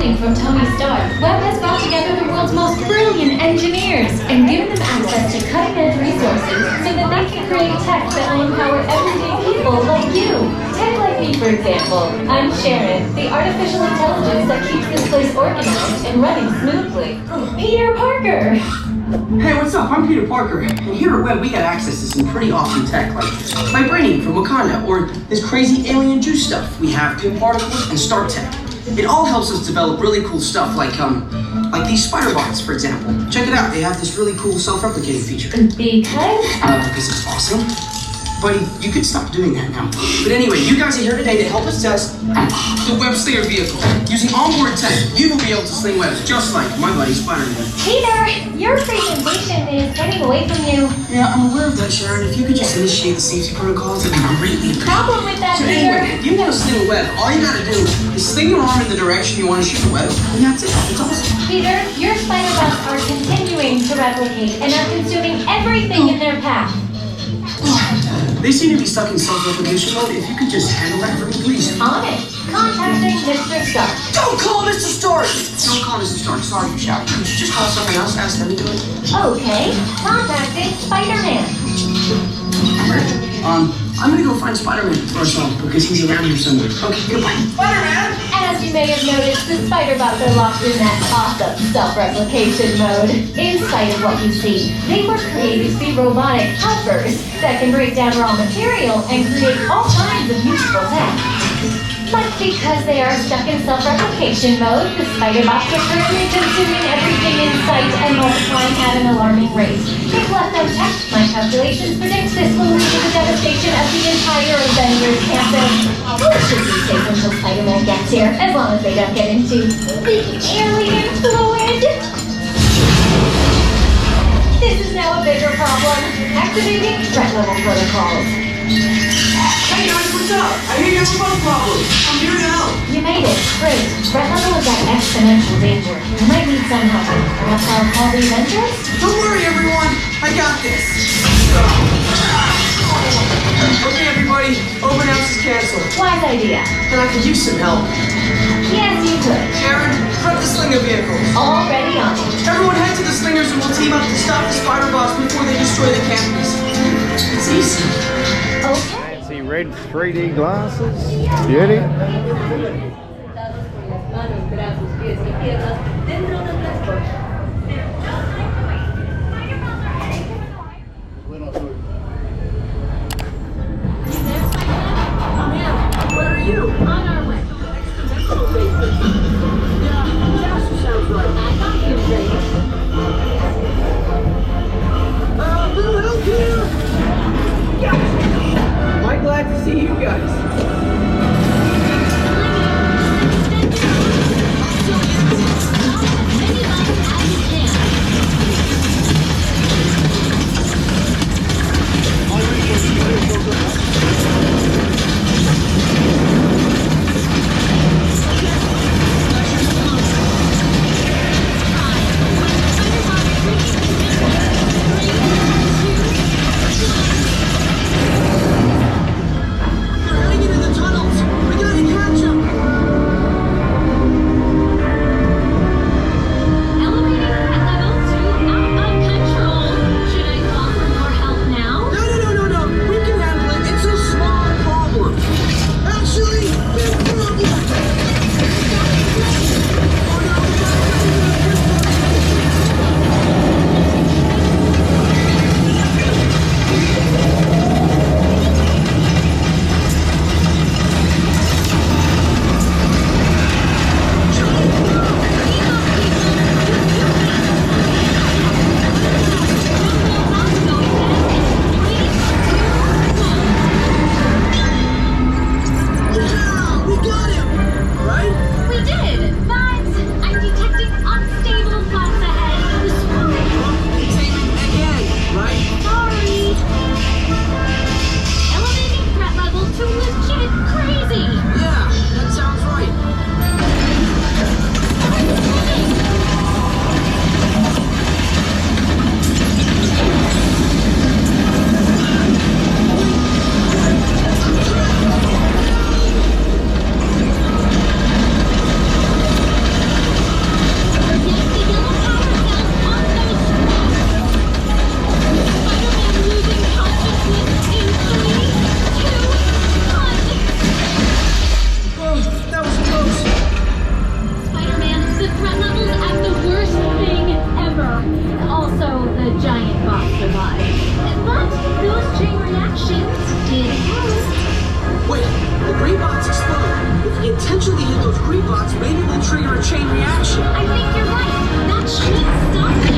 coming from Tony Stark, Web has brought together the world's most brilliant engineers and given them access to cutting-edge resources so that they can create tech that will empower everyday people like you. Tech like me, for example. I'm Sharon, the artificial intelligence that keeps this place organized and running smoothly. Peter Parker! Hey, what's up? I'm Peter Parker, and here at Web we got access to some pretty awesome tech, like Spiderman from Wakanda, or this crazy alien juice stuff. We have pin particles and star tech. It all helps us develop really cool stuff, like these spider bots, for example. Check it out. They have this really cool self-replicating feature. Because it's awesome. Buddy, you could stop doing that now. But anyway, you guys are here today to help us test the web slinger vehicle. Using onboard tech, you will be able to sling webs just like my buddy Spiderman. Peter, your presentation is getting away from you. Yeah, I'm aware of that, Sharon. If you could just initiate the safety protocols, it'd be greatly appreciated. Problem with that, So Peter. anyway, if you want to sling a web, all you gotta do is sling your arm in the direction you want to shoot the web, and that's it. It's awesome. Peter, your spider bots are continuing to replicate and are consuming everything in their path. They seem to be stuck in self-replication mode. If you could just handle that for me, please. On it. Contacting Mr. Stark. Don't call Mr. Stark! Don't call Mr. Stark. Sorry for shouting. Could you just call someone else? Ask them to do it? Okay. Contacting Spider-Man. I'm gonna go find Spiderman first off because he's around here somewhere. Okay, goodbye. Spider-Man! As you may have noticed, the spider bots are locked in that awesome self-replication mode. In spite of what you see, they were created to be robotic helpers that can break down raw material and create all kinds of useful tech. But because they are stuck in self-replication mode, the spider bots are currently consuming everything in sight and multiplying at an alarming rate. If left unchecked, my calculations predict this will lead to the devastation of the entire Avengers Campus. Well, it should be safe until Spider-Man gets here, as long as they don't get into the alien fluid. This is now a bigger problem. Activating threat level protocols. Hey guys, what's up? I hear you have a phone problem. I'm here to help. You made it. Great. Threat level is at exponential danger. You might need some help. Perhaps I'll call the Avengers? Don't worry, everyone. I got this. Okay, everybody. Open house is canceled. Wise idea. And I could use some help. Yes, you could. Sharon, prep the slinger vehicles. Already on it. Everyone head to the slingers and we'll team up to stop the spider bots before they destroy the campus. It's easy. Okay. Fancy red 3D glasses. Beauty. Where are you? On our way. Yeah, that sounds right. I got you ready. Little help here. Yeah. I'm glad to see you guys. Wait, the green bots explode. If we intentionally hit those green bots, maybe we'll trigger a chain reaction. I think you're right. That should stop it.